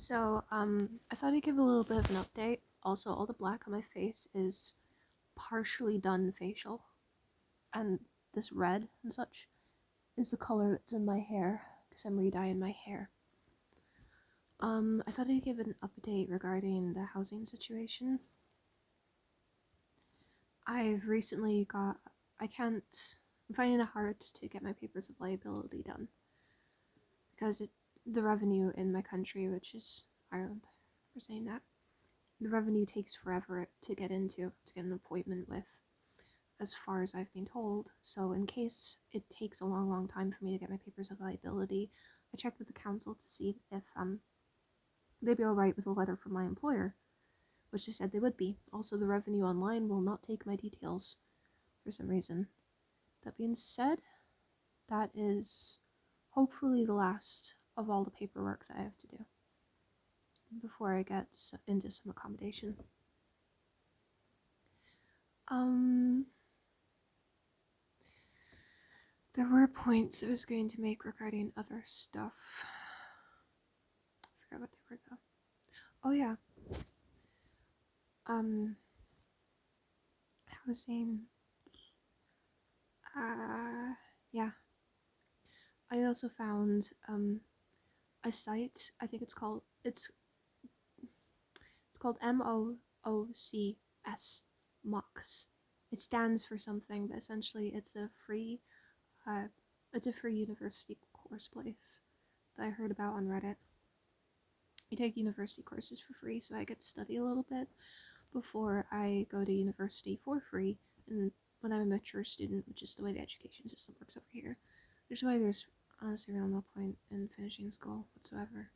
I thought I'd give a little bit of an update. Also, all the black on my face is partially done facial, and this red and such is the color that's in my hair because I'm re-dyeing my hair. I thought I'd give an update regarding the housing situation. I've recently got. I can't. I'm finding it hard to get my papers of liability done because the revenue in my country, which is Ireland, for saying that, the revenue takes forever to get an appointment with, as far as I've been told. So, in case it takes a long, long time for me to get my papers of liability, I checked with the council to see if they'd be alright with a letter from my employer, which they said they would be. Also, the revenue online will not take my details for some reason. That being said, that is hopefully the last of all the paperwork that I have to do before I get into some accommodation. Um, There were points I was going to make regarding other stuff. I forgot what they were though. Oh yeah. Um, Housing. Yeah. I also found a site. I think it's called MOOCS, MOOCS. It stands for something, but essentially uh it's a free university course place that I heard about on Reddit. I take university courses for free, so I get to study a little bit before I go to university for free, and when I'm a mature student, which is the way the education system works over here, which is why there's honestly real no point in finishing school whatsoever.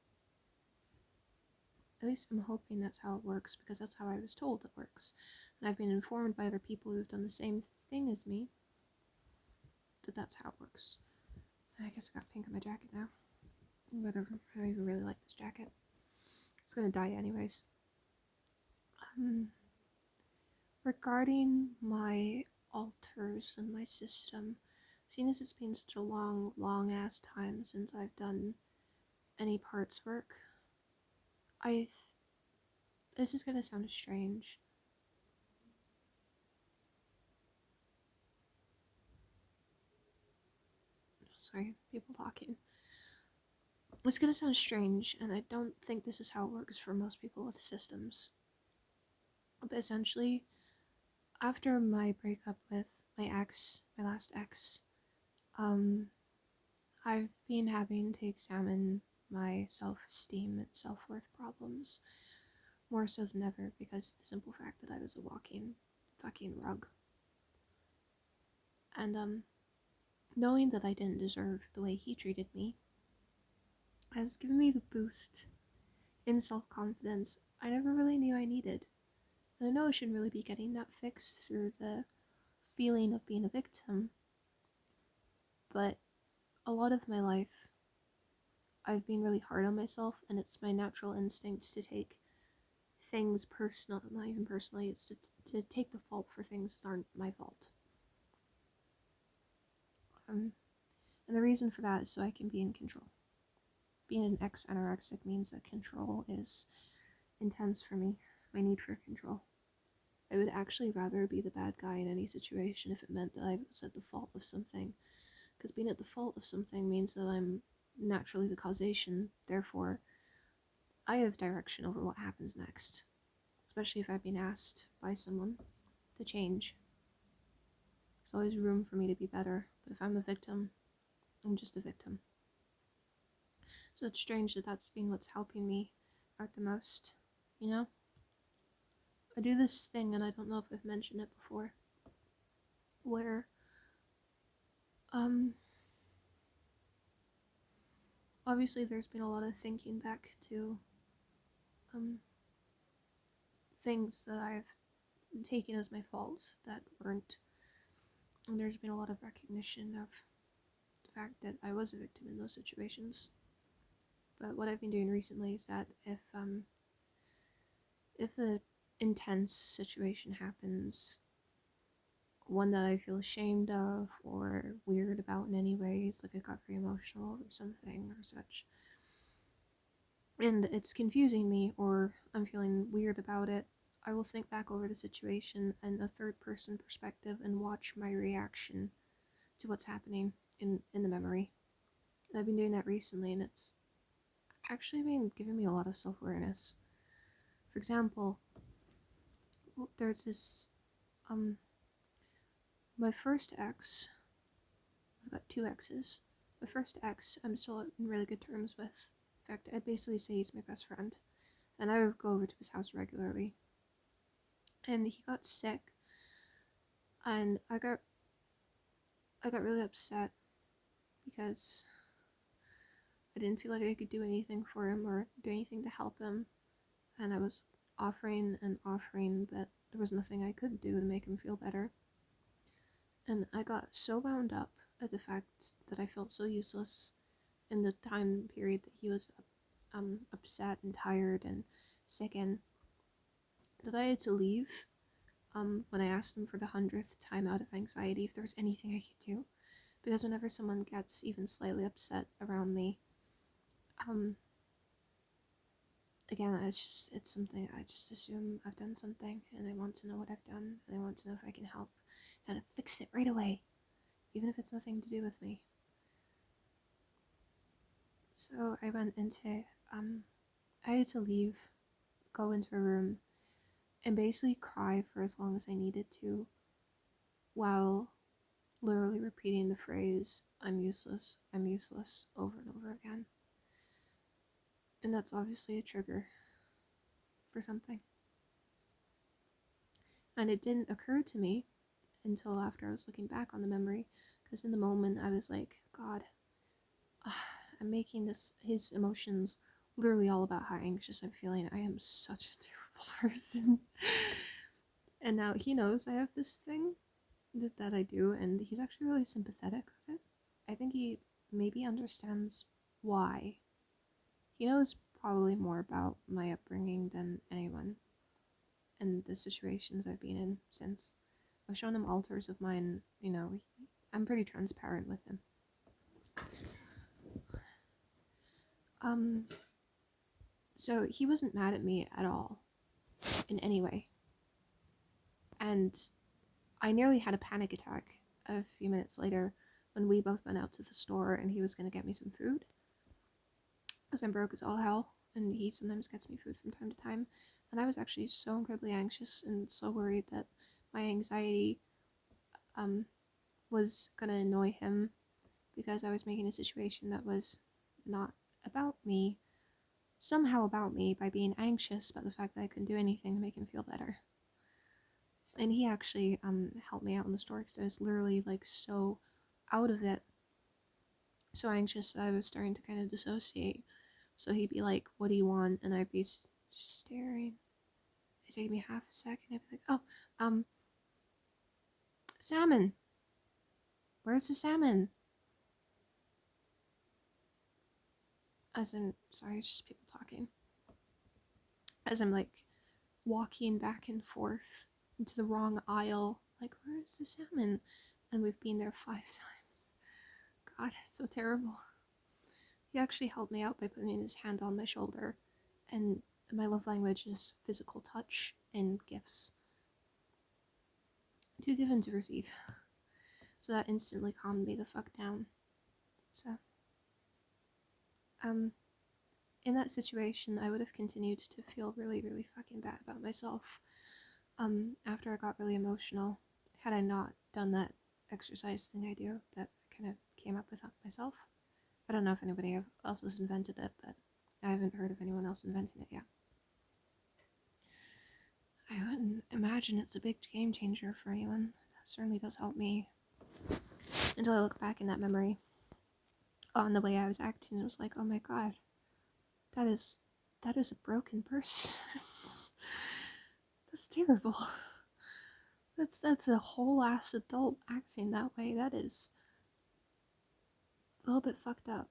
At least I'm hoping that's how it works, because that's how I was told it works. And I've been informed by other people who've done the same thing as me that that's how it works. I guess I got pink on my jacket now. Whatever. I don't even really like this jacket. It's gonna dye anyways. Um, Regarding my alters and my system, seeing as it's been such a long, long ass time since I've done any parts work, this is gonna sound strange. Sorry, people talking. It's gonna sound strange, and I don't think this is how it works for most people with systems. But essentially, after my breakup with my last ex, um, I've been having to examine my self esteem and self worth problems more so than ever, because the simple fact that I was a walking fucking rug. And knowing that I didn't deserve the way he treated me has given me the boost in self-confidence I never really knew I needed. And I know I shouldn't really be getting that fixed through the feeling of being a victim, but a lot of my life I've been really hard on myself, and it's my natural instinct to take things personal, not even personally, it's to take the fault for things that aren't my fault. Um, and the reason for that is so I can be in control. Being an ex anorexic means that control is intense for me, my need for control. I would actually rather be the bad guy in any situation if it meant that I was at the fault of something, because being at the fault of something means that I'm naturally the causation, therefore, I have direction over what happens next, especially if I've been asked by someone to change. There's always room for me to be better, but if I'm the victim, I'm just a victim. So it's strange that that's been what's helping me out the most, you know? I do this thing, and I don't know if I've mentioned it before, where, um, obviously there's been a lot of thinking back to, um, things that I've taken as my faults that weren't, and there's been a lot of recognition of the fact that I was a victim in those situations. But what I've been doing recently is that if a intense situation happens, one that I feel ashamed of or weird about in any ways, like I got very emotional over something or such, and it's confusing me or I'm feeling weird about it, I will think back over the situation in a third person perspective and watch my reaction to what's happening in the memory. I've been doing that recently and it's actually been giving me a lot of self awareness. For example, there's this um my first ex. I've got two exes. My first ex, I'm still in really good terms with. In fact, I'd basically say he's my best friend, and I would go over to his house regularly. And he got sick, and I got really upset because I didn't feel like I could do anything for him or do anything to help him, and I was offering and offering, but there was nothing I could do to make him feel better. And I got so wound up at the fact that I felt so useless in the time period that he was upset and tired and sick in, that I had to leave when I asked him for the 100th time out of anxiety if there was anything I could do. Because whenever someone gets even slightly upset around me, um, again, it's something I just assume I've done something and I want to know what I've done and I want to know if I can help and fix it right away, even if it's nothing to do with me. So I went into, I had to leave, go into a room, and basically cry for as long as I needed to while literally repeating the phrase, I'm useless, over and over again. And that's obviously a trigger for something. And it didn't occur to me until after I was looking back on the memory, because in the moment I was like, God, I'm making his emotions literally all about how anxious I'm feeling. I am such a terrible person. And now he knows I have this thing that I do, and he's actually really sympathetic with it. I think he maybe understands why. He knows probably more about my upbringing than anyone and the situations I've been in since. I've shown him altars of mine, I'm pretty transparent with him. Um, so he wasn't mad at me at all, in any way. And I nearly had a panic attack a few minutes later when we both went out to the store and he was going to get me some food. Because I'm broke as all hell, and he sometimes gets me food from time to time. And I was actually so incredibly anxious and so worried that my anxiety was going to annoy him because I was making a situation that was not about me, somehow about me, by being anxious about the fact that I couldn't do anything to make him feel better. And he actually helped me out in the store because I was literally like so out of it, so anxious that I was starting to kind of dissociate. So he'd be like, "What do you want?" And I'd be just staring. It'd take me half a second. I'd be like, "Oh, salmon. Where's the salmon?" As in, sorry, it's just people talking. As I'm like walking back and forth into the wrong aisle, like, where is the salmon? And we've been there 5 times. God, it's so terrible. He actually helped me out by putting his hand on my shoulder, and my love language is physical touch and gifts. To give and to receive. So that instantly calmed me the fuck down. So, in that situation, I would have continued to feel really, really fucking bad about myself. After I got really emotional, had I not done that exercise thing I do that I kind of came up with myself. I don't know if anybody else has invented it, but I haven't heard of anyone else inventing it yet. I wouldn't imagine it's a big game changer for anyone. It certainly does help me. Until I look back in that memory on the way I was acting, it was like, oh my god, that is a broken person. That's terrible. That's a whole ass adult acting that way. That is a little bit fucked up.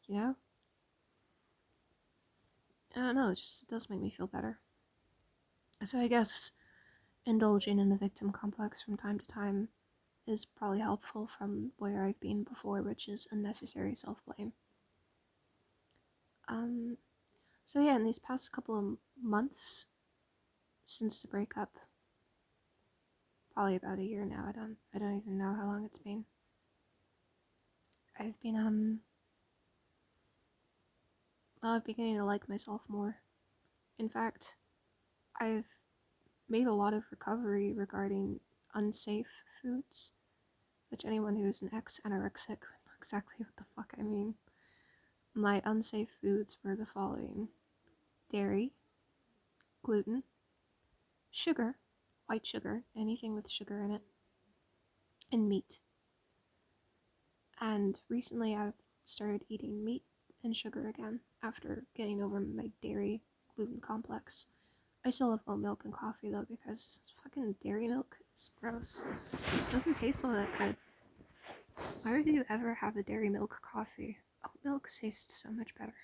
You know? I don't know, it does make me feel better. So I guess indulging in the victim complex from time to time is probably helpful from where I've been before, which is unnecessary self-blame. Um, so yeah, in these past couple of months since the breakup, probably about a year now. I don't even know how long it's been. I've been well, I'm beginning to like myself more. In fact, I've made a lot of recovery regarding unsafe foods, which anyone who's an ex-anorexic would know exactly what the fuck I mean. My unsafe foods were the following: dairy, gluten, sugar, white sugar, anything with sugar in it, and meat. And recently I've started eating meat and sugar again after getting over my dairy gluten complex. I still have oat milk and coffee though because fucking dairy milk is gross. It doesn't taste all that good. Why would you ever have a dairy milk coffee? Oat milk tastes so much better.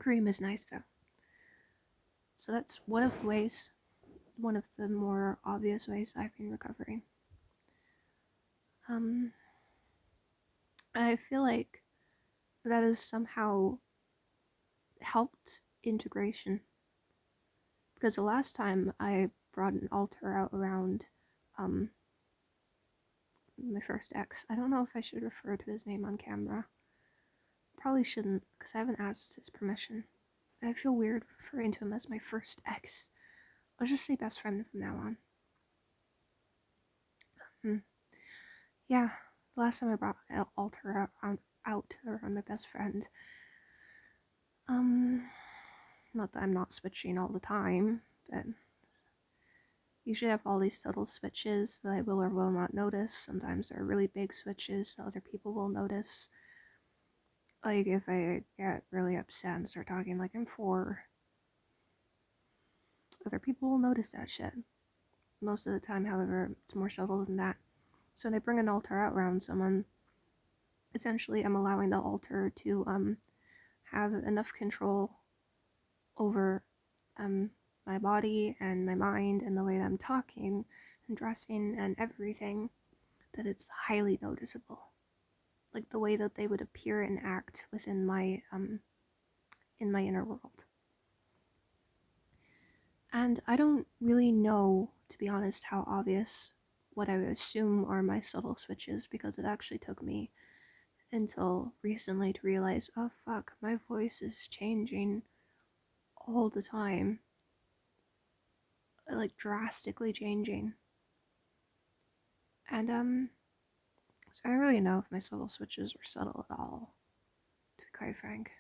Cream is nice though. So that's one of the ways, one of the more obvious ways I've been recovering. I feel like that has somehow helped integration because the last time I brought an altar out around my first ex, I don't know if I should refer to his name on camera. Probably shouldn't because I haven't asked his permission. I feel weird referring to him as my first ex. I'll just say best friend from now on. Yeah, the last time I brought an altar out around my best friend, not that I'm not switching all the time, but usually I have all these subtle switches that I will or will not notice. Sometimes they're really big switches that other people will notice. Like if I get really upset and start talking like I'm 4, other people will notice that shit. Most of the time, however, it's more subtle than that. So when I bring an altar out around someone, essentially I'm allowing the altar to have enough control over my body and my mind and the way that I'm talking and dressing and everything, that it's highly noticeable. Like the way that they would appear and act within my in my inner world. And I don't really know, to be honest, how obvious what I would assume are my subtle switches because it actually took me until recently to realize, oh fuck, my voice is changing all the time. Like drastically changing. And so I don't really know if my subtle switches were subtle at all, to be quite frank.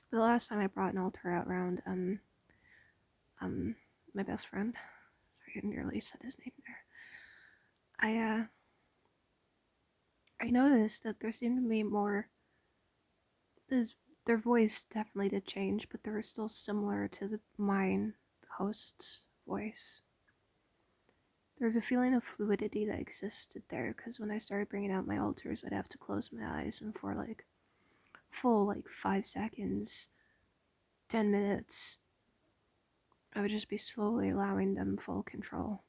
But the last time I brought an altar out around my best friend, sorry, I nearly said his name there. I noticed that there seemed to be more. Their voice definitely did change, but they were still similar to the host's voice. There was a feeling of fluidity that existed there because when I started bringing out my altars, I'd have to close my eyes, and for like full 5 seconds, 10 minutes, I would just be slowly allowing them full control.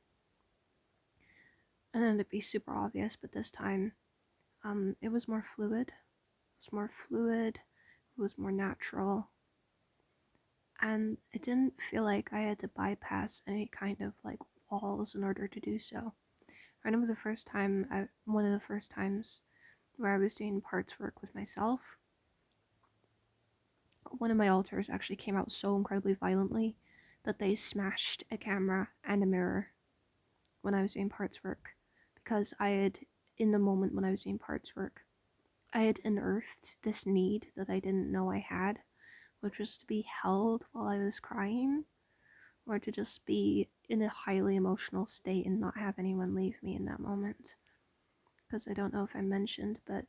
And then it'd be super obvious, but this time, it was more fluid. It was more natural. And it didn't feel like I had to bypass any kind of walls in order to do so. I remember one of the first times where I was doing parts work with myself, one of my altars actually came out so incredibly violently that they smashed a camera and a mirror when I was doing parts work because in the moment when I was doing parts work, I had unearthed this need that I didn't know I had, which was to be held while I was crying, or to just be in a highly emotional state and not have anyone leave me in that moment. Because I don't know if I mentioned, but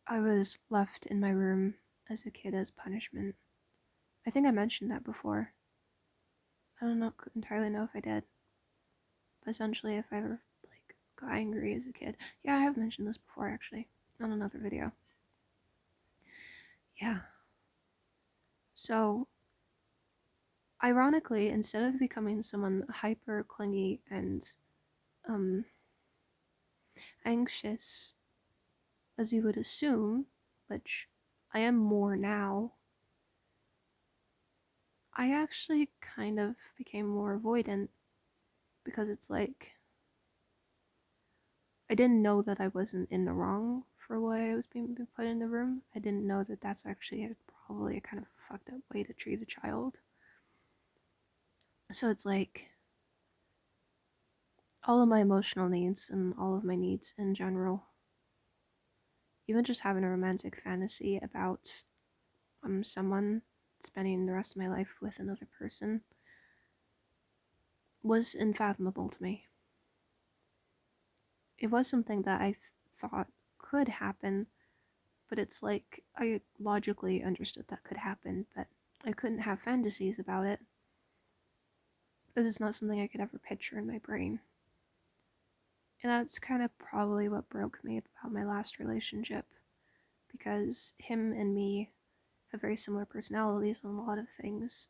I was left in my room as a kid as punishment. I think I mentioned that before. I don't know entirely know if I did. But essentially, if I ever got angry as a kid, yeah, I have mentioned this before actually on another video. Yeah. So, ironically, instead of becoming someone hyper clingy and anxious as you would assume, which I am more now. I actually kind of became more avoidant because it's like I didn't know that I wasn't in the wrong for why I was being put in the room. I didn't know that that's actually probably a kind of fucked up way to treat a child. So it's like all of my emotional needs and all of my needs in general, even just having a romantic fantasy about someone spending the rest of my life with another person was unfathomable to me. It was something that I thought could happen, but it's like I logically understood that could happen, but I couldn't have fantasies about it because it's not something I could ever picture in my brain. And that's kind of probably what broke me about my last relationship, because him and me have very similar personalities on a lot of things.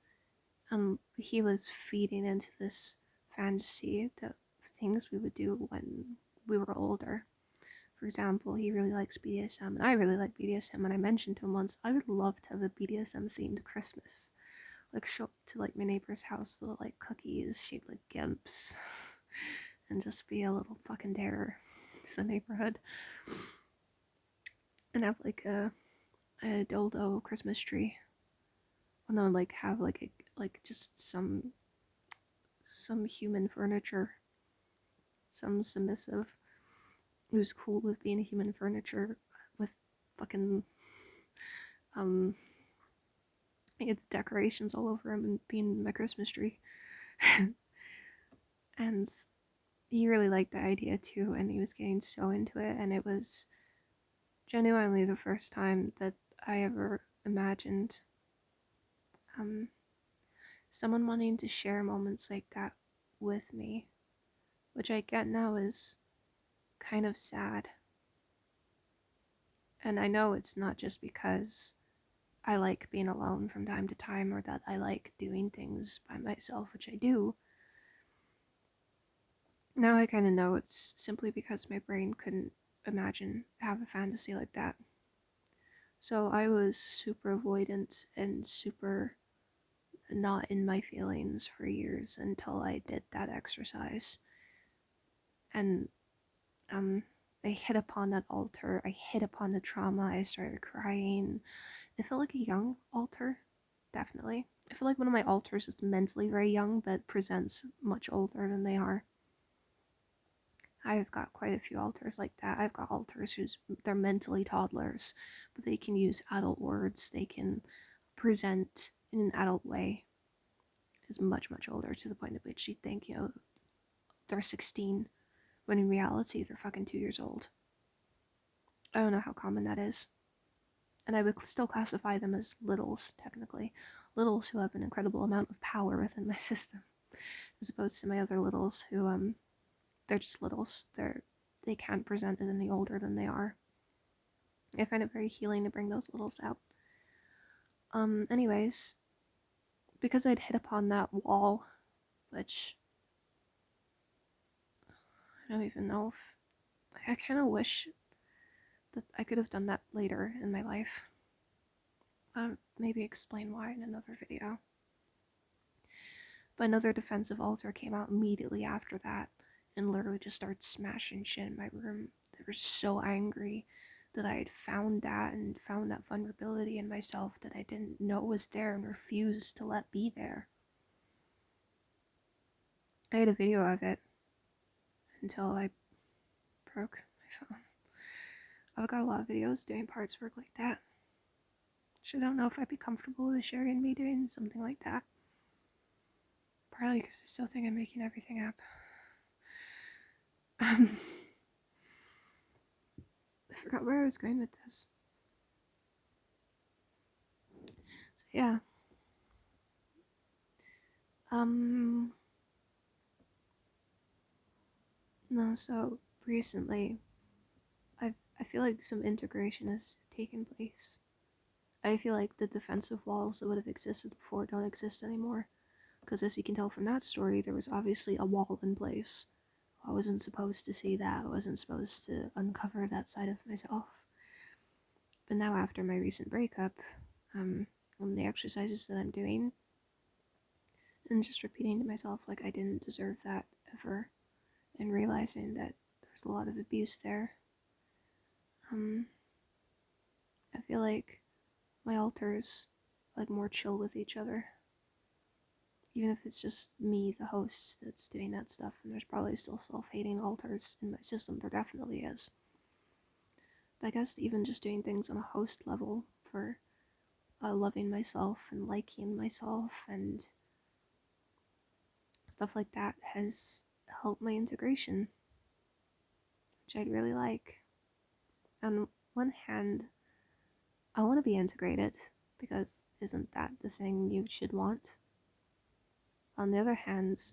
He was feeding into this fantasy that things we would do when we were older. For example, he really likes BDSM, and I really like BDSM. And I mentioned to him once, I would love to have a BDSM themed Christmas, like show up to like my neighbor's house, little like cookies shaped like gimps, and just be a little fucking terror to the neighborhood, and have like a dildo Christmas tree. Well, no, like have like just some human furniture, some submissive who's cool with being human furniture with fucking um it's decorations all over him and being my Christmas tree. And he really liked the idea too, and he was getting so into it, and it was genuinely the first time that I ever imagined um someone wanting to share moments like that with me, which I get now is kind of sad. And I know it's not just because I like being alone from time to time or that I like doing things by myself, which I do. Now I kind of know it's simply because my brain couldn't imagine have a fantasy like that. So I was super avoidant and super not in my feelings for years until I did that exercise. And um I hit upon that altar. I hit upon the trauma. I started crying. It felt like a young altar, definitely. I feel like one of my altars is mentally very young, but presents much older than they are. I've got quite a few altars like that. I've got altars who's they're mentally toddlers, but they can use adult words. They can present in an adult way. Is much older to the point at which you think they're 16, when in reality they're fucking 2 years old. I don't know how common that is. And I would still classify them as littles, technically. Littles who have an incredible amount of power within my system, as opposed to my other littles who, they're just littles. They can't present as any older than they are. I find it very healing to bring those littles out. Anyways, because I'd hit upon that wall, which I don't even know if I kind of wish that I could have done that later in my life. Maybe explain why in another video. But another defensive altar came out immediately after that and literally just started smashing shit in my room. They were so angry that I had found that and found that vulnerability in myself that I didn't know was there and refused to let be there. I had a video of it until I broke my phone. I've got a lot of videos doing parts work like that. So I don't know if I'd be comfortable with sharing me doing something like that. Probably because I still think I'm making everything up. I forgot where I was going with this. So yeah. No, so recently I feel like some integration has taken place. I feel like the defensive walls that would have existed before don't exist anymore. Because as you can tell from that story, there was obviously a wall in place. I wasn't supposed to see that. I wasn't supposed to uncover that side of myself. But now, after my recent breakup, on the exercises that I'm doing, and just repeating to myself, like, I didn't deserve that ever, and realizing that there's a lot of abuse there, I feel like my alters, like, more chill with each other. Even if it's just me, the host, that's doing that stuff, and there's probably still self-hating alters in my system, there definitely is. But I guess even just doing things on a host level for loving myself and liking myself and stuff like that has helped my integration, which I'd really like. On one hand, I want to be integrated, because isn't that the thing you should want? On the other hand,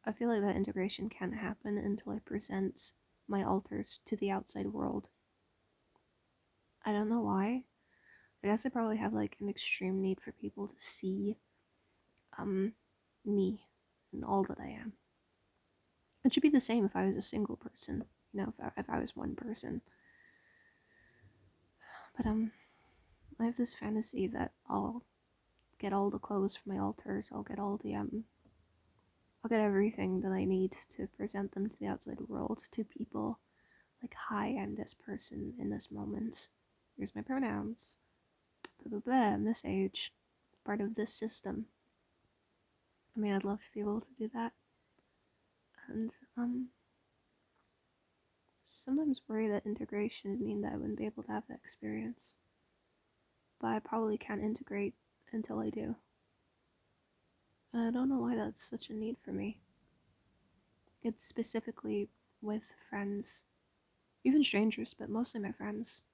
I feel like that integration can't happen until I present my alters to the outside world. I don't know why. I guess I probably have like an extreme need for people to see me and all that I am. It should be the same if I was a single person, you know, if I was one person. But I have this fantasy that I'll get all the clothes for my alters. I'll get I'll get everything that I need to present them to the outside world, to people. Like, hi, I'm this person in this moment. Here's my pronouns. Blah blah blah. I'm this age. Part of this system. I mean, I'd love to be able to do that. And sometimes worry that integration would mean that I wouldn't be able to have that experience. But I probably can't integrate until I do. And I don't know why that's such a need for me. It's specifically with friends, even strangers, but mostly my friends.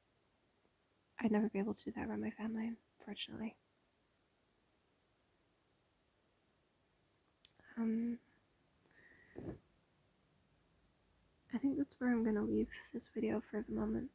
I'd never be able to do that around my family, unfortunately. I think that's where I'm gonna leave this video for the moment.